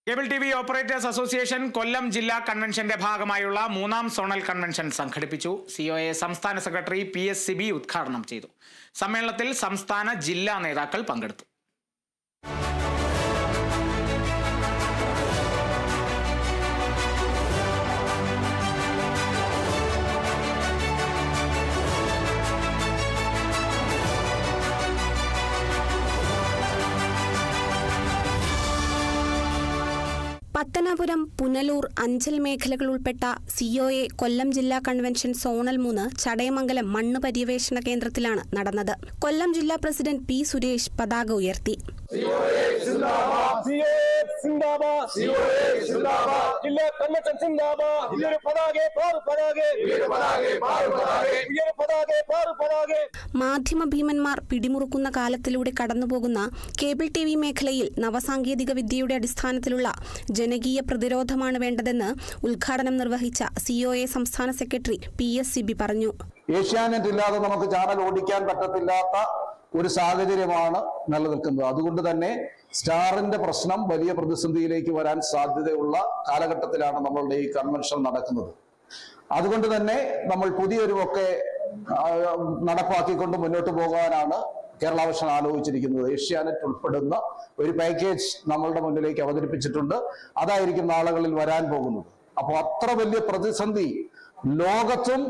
Cable T V operators association Kollam ജില്ലാ കൺവെൻഷന്റെ ഭാഗമായുള്ള 3ാം സോണൽ കൺവെൻഷൻ സംഘടിപ്പിച്ചു. COA സംസ്ഥാന സെക്രട്ടറി PS സിബി ഉദ്ഘാടനം ചെയ്തു. സമ്മേളനത്തിൽ സംസ്ഥാന ജില്ലാ നേതാക്കൾ പങ്കെടുത്തു. പത്തനാപുരം, പുനലൂർ, അഞ്ചൽ മേഖലകൾ ഉൾപ്പെട്ട COA കൊല്ലം ജില്ലാ കൺവെൻഷൻ സോണൽ 3 ചടയമംഗലം മണ്ണ് പര്യവേഷണ കേന്ദ്രത്തിലാണ് നടന്നത്. കൊല്ലം ജില്ലാ പ്രസിഡന്റ് P സുരേഷ് പതാക ഉയർത്തി. മാധ്യമ ഭീമന്മാർ പിടിമുറുക്കുന്ന കാലത്തിലൂടെ കടന്നുപോകുന്ന കേബിൾ TV മേഖലയിൽ നവസാങ്കേതിക വിദ്യയുടെ അടിസ്ഥാനത്തിലുള്ള ജനകീയ പ്രതിരോധമാണ് വേണ്ടതെന്ന് ഉദ്ഘാടനം നിർവഹിച്ച COA സംസ്ഥാന സെക്രട്ടറി PS സിബി പറഞ്ഞു. ഏഷ്യാനെറ്റ് ഇല്ലാതെ നമുക്ക് ചാനൽ ഓടിക്കാൻ പറ്റത്തില്ലാത്ത ഒരു സാഹചര്യമാണ് നിലനിൽക്കുന്നത്. അതുകൊണ്ട് തന്നെ സ്റ്റാറിന്റെ പ്രശ്നം വലിയ പ്രതിസന്ധിയിലേക്ക് വരാൻ സാധ്യതയുള്ള കാലഘട്ടത്തിലാണ് നമ്മളുടെ ഈ കൺവെൻഷൻ നടക്കുന്നത്. അതുകൊണ്ട് തന്നെ നമ്മൾ പുതിയൊരുമൊക്കെ നടപ്പാക്കിക്കൊണ്ട് മുന്നോട്ട് പോകാനാണ് കേരള വിഷൻ ആലോചിച്ചിരിക്കുന്നത്. ഏഷ്യാനെറ്റ് ഉൾപ്പെടുന്ന ഒരു പാക്കേജ് നമ്മളുടെ മുന്നിലേക്ക് അവതരിപ്പിച്ചിട്ടുണ്ട്. അതായിരിക്കും നാളുകളിൽ വരാൻ പോകുന്നത്. അപ്പോൾ അത്ര വലിയ പ്രതിസന്ധി ലോകത്തും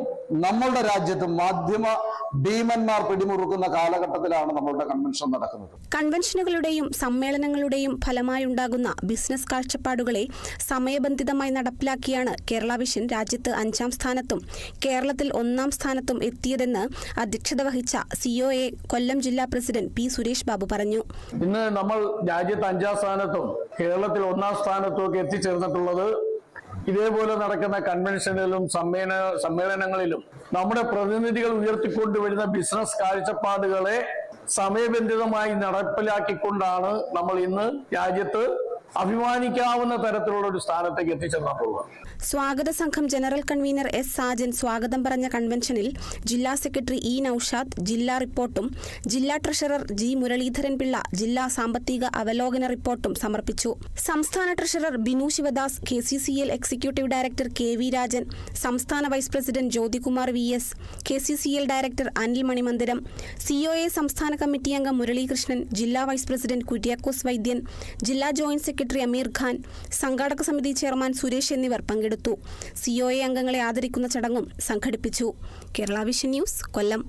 നമ്മളുടെ രാജ്യത്തും മാധ്യമ ഭീമന്മാർ പിടിമുറുക്കുന്ന കാലഘട്ടത്തിലാണ് നമ്മളുടെ കൺവെൻഷൻ നടക്കുന്നത്. കൺവെൻഷനുകളുടെയും സമ്മേളനങ്ങളുടെയും ഫലമായുണ്ടാകുന്ന ബിസിനസ് കാഴ്ചപ്പാടുകളെ സമയബന്ധിതമായി നടപ്പിലാക്കിയാണ് കേരള വിഷൻ രാജ്യത്ത് 5ാം സ്ഥാനത്തും കേരളത്തിൽ 1ാം സ്ഥാനത്തും എത്തിയതെന്ന് അധ്യക്ഷത വഹിച്ച COA കൊല്ലം ജില്ലാ പ്രസിഡന്റ് P സുരേഷ് ബാബു പറഞ്ഞു. ഇന്ന് നമ്മൾ രാജ്യത്ത് 5ാം സ്ഥാനത്തും കേരളത്തിൽ 1ാം സ്ഥാനത്തും ഒക്കെ എത്തിച്ചേർന്നിട്ടുള്ളത് ഇതേപോലെ നടക്കുന്ന കൺവെൻഷനിലും സമ്മേളനങ്ങളിലും നമ്മുടെ പ്രതിനിധികൾ ഉയർത്തിക്കൊണ്ടുവരുന്ന ബിസിനസ് കാഴ്ചപ്പാടുകളെ സമയബന്ധിതമായി നടപ്പിലാക്കിക്കൊണ്ടാണ് നമ്മൾ ഇന്ന് രാജ്യത്ത് അഭിമാനിക്കാവുന്ന തരത്തിലുള്ള ഒരു സ്ഥാനത്തേക്ക് എത്തിച്ചേർന്നിട്ടുള്ളത്. സ്വാഗത സംഘം ജനറൽ കൺവീനർ S സാജൻ സ്വാഗതം പറഞ്ഞ കൺവെൻഷനിൽ ജില്ലാ സെക്രട്ടറി E നൌഷാദ് ജില്ലാ റിപ്പോർട്ടും ജില്ലാ ട്രഷറർ G മുരളീധരൻ പിള്ള ജില്ലാ സാമ്പത്തിക അവലോകന റിപ്പോർട്ടും സമർപ്പിച്ചു. സംസ്ഥാന treasurer Binu Sivadas, KCCL executive director KV Rajan, സംസ്ഥാന vice president Jyothikumar VS, KCCL director Anil Manimandiram, COA സംസ്ഥാന കമ്മിറ്റി അംഗം മുരളീകൃഷ്ണൻ, ജില്ലാ വൈസ് പ്രസിഡന്റ് കുര്യാക്കോസ് വൈദ്യൻ, ജില്ലാ ജോയിന്റ് സെക്രട്ടറി അമീർ ഖാൻ, സംഘാടക സമിതി ചെയർമാൻ സുരേഷ് എന്നിവർ പങ്കെടുത്തു. COA അംഗങ്ങളെ ആദരിക്കുന്ന ചടങ്ങും സംഘടിപ്പിച്ചു. കേരള വിഷൻ ന്യൂസ്, കൊല്ലം.